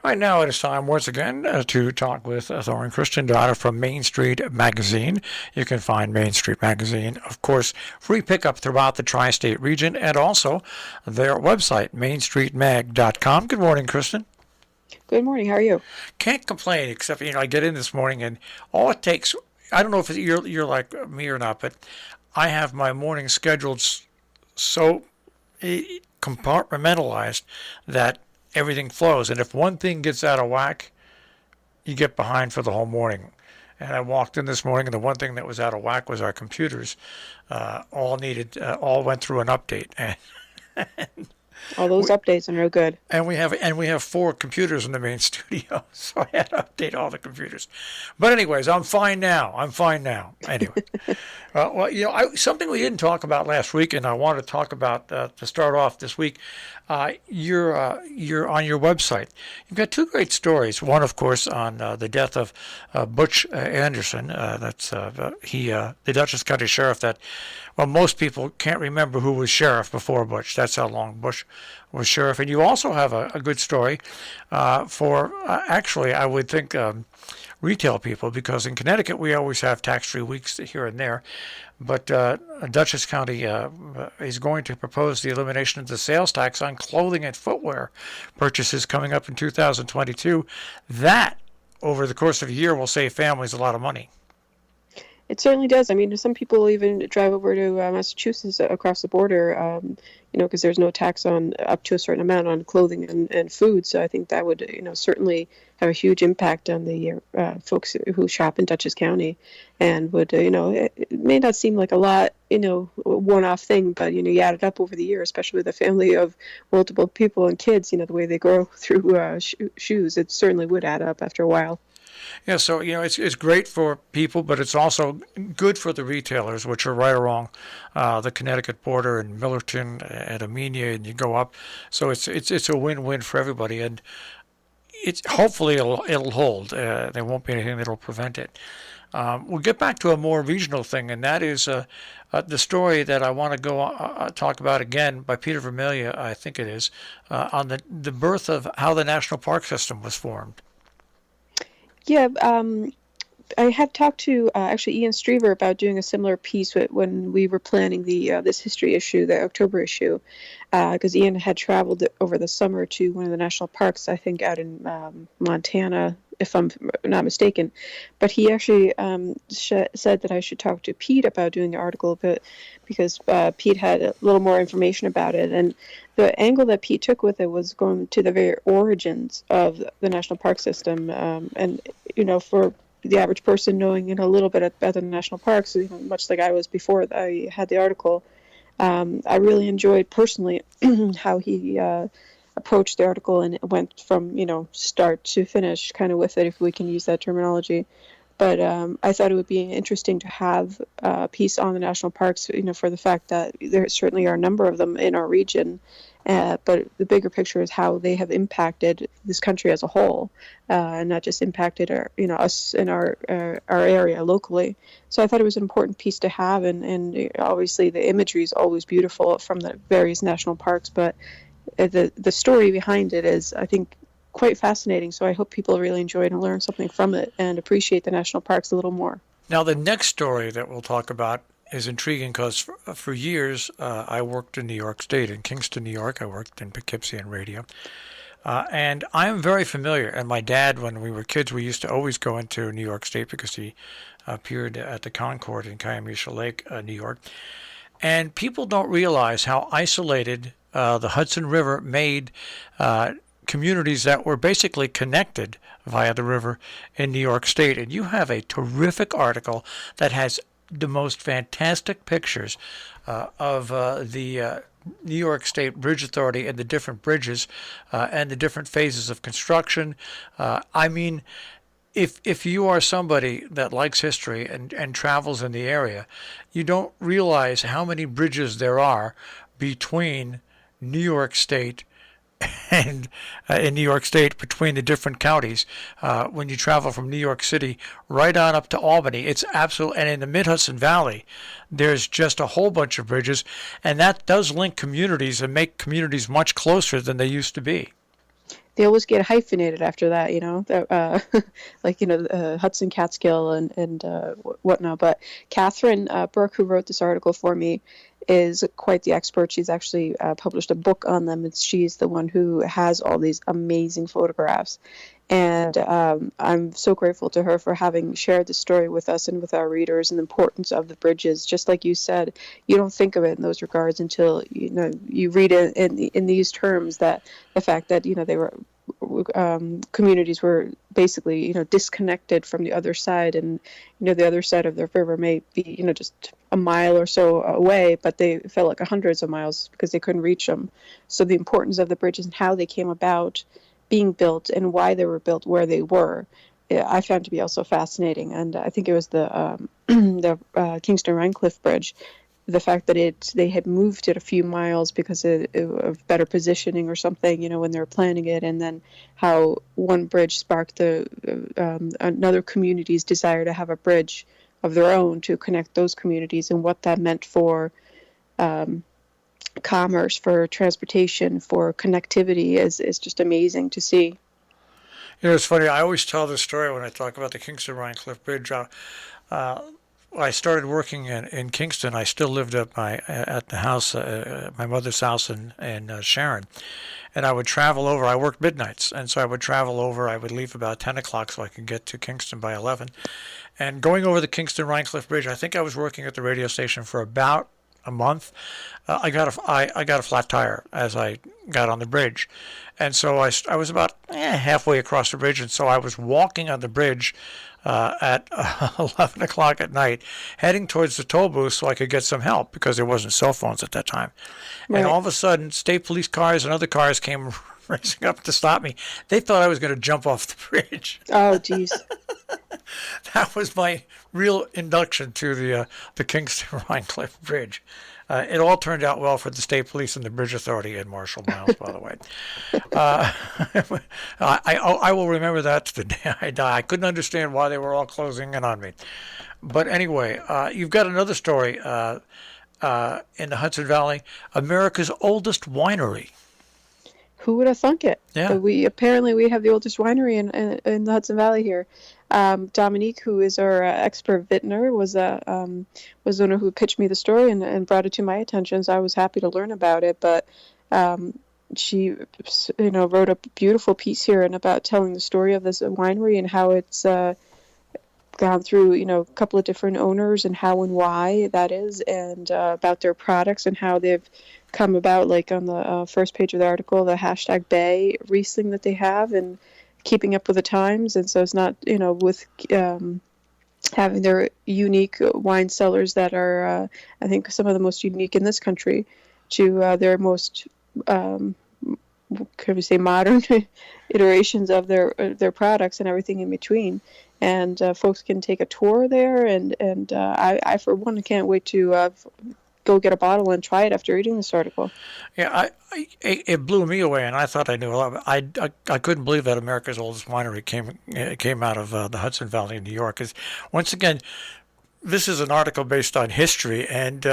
Right now it is time once again to talk with Thorin Christian Dada from Main Street Magazine. You can find Main Street Magazine, of course, free pickup throughout the tri-state region and also their website, mainstreetmag.com. Good morning, Kristen. Good morning. How are you? Can't complain, except, I get in this morning and all it takes, I don't know if you're like me or not, but I have my morning scheduled so compartmentalized that everything flows. And if one thing gets out of whack, you get behind for the whole morning. And I walked in this morning, and the one thing that was out of whack was our computers. All went through an update. And All those updates are no good. And we have 4 computers in the main studio, so I had to update all the computers. But anyways, I'm fine now. Anyway, something we didn't talk about last week, and I want to talk about to start off this week. You're on your website. You've got 2 great stories. One, of course, on the death of Butch Anderson. That's the Dutchess County Sheriff. That, well, most people can't remember who was sheriff before Butch. That's how long Butch was sheriff. And you also have a good story for actually, I would think, retail people, because in Connecticut we always have tax-free weeks here and there. But Dutchess County is going to propose the elimination of the sales tax on clothing and footwear purchases coming up in 2022. That, over the course of a year, will save families a lot of money. It certainly does. I mean, some people even drive over to Massachusetts across the border, because there's no tax on up to a certain amount on clothing and food. So I think that would, certainly have a huge impact on the folks who shop in Dutchess County, and would, it may not seem like a lot, one-off thing, but, you add it up over the year, especially with a family of multiple people and kids, the way they go through shoes, it certainly would add up after a while. Yeah, so, it's great for people, but it's also good for the retailers, which are right along the Connecticut border in Millerton and Amenia, and you go up. So it's a win-win for everybody, and hopefully it'll hold. There won't be anything that'll prevent it. We'll get back to a more regional thing, and that is the story that I want to go talk about again by Peter Vermelia, I think it is, on the birth of how the National Park System was formed. Yeah, I had talked to actually Ian Strever about doing a similar piece when we were planning the this history issue, the October issue, because Ian had traveled over the summer to one of the national parks, I think out in Montana, if I'm not mistaken. But he actually said that I should talk to Pete about doing the article, because Pete had a little more information about it. And the angle that Pete took with it was going to the very origins of the national park system, and for the average person knowing a little bit about the national parks, much like I was before I had the article. I really enjoyed personally how he approached the article, and it went from start to finish kind of with it, if we can use that terminology. But I thought it would be interesting to have a piece on the national parks, for the fact that there certainly are a number of them in our region, but the bigger picture is how they have impacted this country as a whole, and not just impacted us in our area locally. So I thought it was an important piece to have, and obviously the imagery is always beautiful from the various national parks, but the story behind it is, I think, quite fascinating. So I hope people really enjoy it and learn something from it and appreciate the national parks a little more. Now, the next story that we'll talk about is intriguing because for years I worked in New York State, in Kingston, New York. I worked in Poughkeepsie and radio. And I am very familiar. And my dad, when we were kids, we used to always go into New York State because he appeared at the Concord in Kiamisha Lake, New York. And people don't realize how isolated the Hudson River made communities that were basically connected via the river in New York State. And you have a terrific article that has the most fantastic pictures of the New York State Bridge Authority and the different bridges and the different phases of construction. I mean, if you are somebody that likes history and travels in the area, you don't realize how many bridges there are between New York State and in New York State, between the different counties. When you travel from New York City right on up to Albany, it's absolute. And in the Mid-Hudson Valley, there's just a whole bunch of bridges, and that does link communities and make communities much closer than they used to be. they always get hyphenated after that, like, Hudson Catskill and whatnot. But Catherine Burke, who wrote this article for me, is quite the expert. She's actually published a book on them, and she's the one who has all these amazing photographs. And I'm so grateful to her for having shared the story with us and with our readers, and the importance of the bridges. Just like you said, you don't think of it in those regards until you read it in these terms, that the fact that they were communities were basically disconnected from the other side, and the other side of the river may be just a mile or so away, but they felt like hundreds of miles because they couldn't reach them. So the importance of the bridges and how they came about being built and why they were built where they were, I found to be also fascinating. And I think it was the Kingston-Rhinecliff Bridge, the fact that they had moved it a few miles because of better positioning or something, when they were planning it, and then how one bridge sparked another community's desire to have a bridge of their own to connect those communities, and what that meant for commerce, for transportation, for connectivity is just amazing to see. It's funny. I always tell this story when I talk about the Kingston-Rhinecliff Bridge. I started working in Kingston. I still lived at the house, my mother's house in Sharon, and I would travel over. I worked midnights, and so I would travel over. I would leave about 10 o'clock so I could get to Kingston by 11. And going over the Kingston-Rhinecliff Bridge, I think I was working at the radio station for about a month. I got a flat tire as I got on the bridge, and so I was about halfway across the bridge, and so I was walking on the bridge at 11 o'clock at night, heading towards the toll booth so I could get some help because there wasn't cell phones at that time. Right. And all of a sudden, state police cars and other cars came racing up to stop me. They thought I was going to jump off the bridge. Oh, geez. That was my real induction to the Kingston-Rhinecliff Bridge. It all turned out well for the state police and the bridge authority and Marshall Miles, by the way. I will remember that to the day I die. I couldn't understand why they were all closing in on me. But anyway, you've got another story in the Hudson Valley, America's oldest winery. Who would have thunk it? Yeah. We have the oldest winery in the Hudson Valley here. Dominique, who is our expert vintner, was the one who pitched me the story and brought it to my attention. So I was happy to learn about it. But she, wrote a beautiful piece here and about telling the story of this winery and how it's gone through, a couple of different owners and how and why that is, and about their products and how they've come about, like on the first page of the article, the hashtag Bay Riesling that they have, and keeping up with the times. And so it's not, with having their unique wine cellars that are, I think, some of the most unique in this country, to their most, can we say, modern iterations of their products and everything in between. And folks can take a tour there, and I for one can't wait to go get a bottle and try it after reading this article. Yeah, it blew me away, and I thought I knew a lot. I couldn't believe that America's oldest winery came out of the Hudson Valley in New York. 'Cause once again, this is an article based on history, and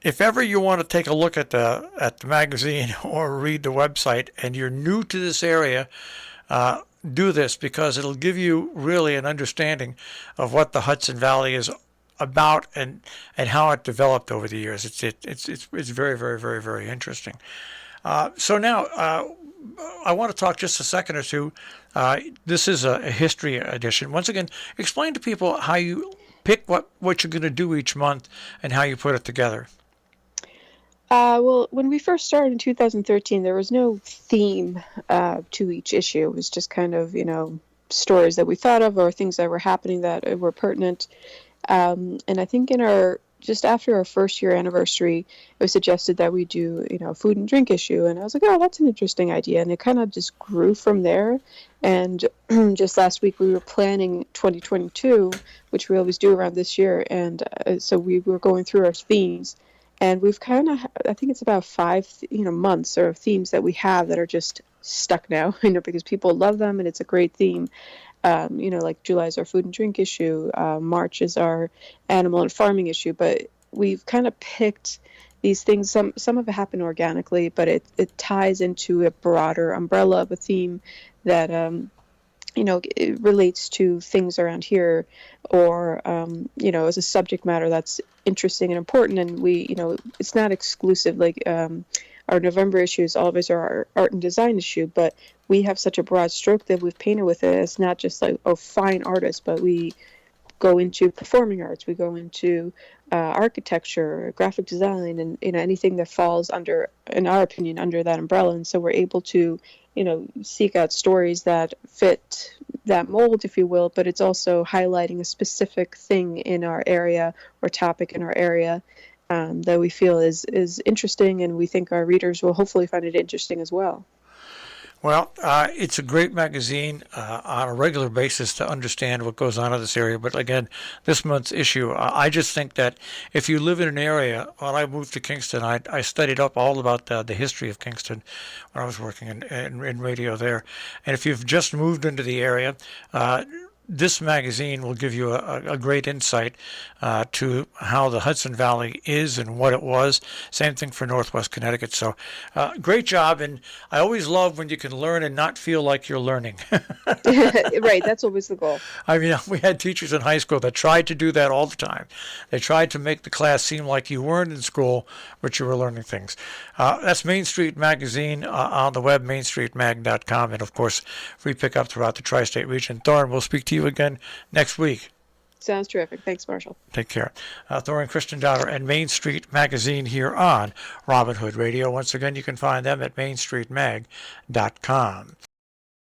if ever you want to take a look at the magazine or read the website, and you're new to this area, do this, because it'll give you really an understanding of what the Hudson Valley is about and how it developed over the years. It's very, very, very, very interesting. So now I want to talk just a second or two. This is a history edition. Once again, explain to people how you pick what you're going to do each month and how you put it together. Well, when we first started in 2013, there was no theme to each issue. It was just kind of, stories that we thought of or things that were happening that were pertinent. And I think just after our first year anniversary, it was suggested that we do, a food and drink issue. And I was like, oh, that's an interesting idea. And it kind of just grew from there. And just last week, we were planning 2022, which we always do around this year. And so we were going through our themes. And we've kind of, I think it's about 5, months or themes that we have that are just stuck now, because people love them and it's a great theme. Like July is our food and drink issue. March is our animal and farming issue. But we've kind of picked, these things, some of it happen organically, but it ties into a broader umbrella of a theme that it relates to things around here, or as a subject matter that's interesting and important. And it's not exclusive. Like our November issues always are our art and design issue, but we have such a broad stroke that we've painted with it. It's not just like, oh, fine artists, but we go into performing arts, we go into architecture, graphic design, and anything that falls under, in our opinion, under that umbrella. And so we're able to seek out stories that fit that mold, if you will, but it's also highlighting a specific thing in our area or topic in our area that we feel is interesting, and we think our readers will hopefully find it interesting as well. Well, it's a great magazine on a regular basis to understand what goes on in this area. But again, this month's issue, I just think that if you live in an area, when I moved to Kingston, I studied up all about the history of Kingston when I was working in radio there. And if you've just moved into the area, this magazine will give you a great insight to how the Hudson Valley is and what it was. Same thing for Northwest Connecticut. So great job. And I always love when you can learn and not feel like you're learning. Right. That's always the goal. I mean, we had teachers in high school that tried to do that all the time. They tried to make the class seem like you weren't in school, but you were learning things. That's Main Street Magazine on the web, mainstreetmag.com. And, of course, free pickup throughout the tri-state region. Thorne, we'll speak to you again next week. Sounds terrific. Thanks, Marshall. Take care. Thorne Christendauer and Main Street Magazine here on Robin Hood Radio. Once again, you can find them at mainstreetmag.com.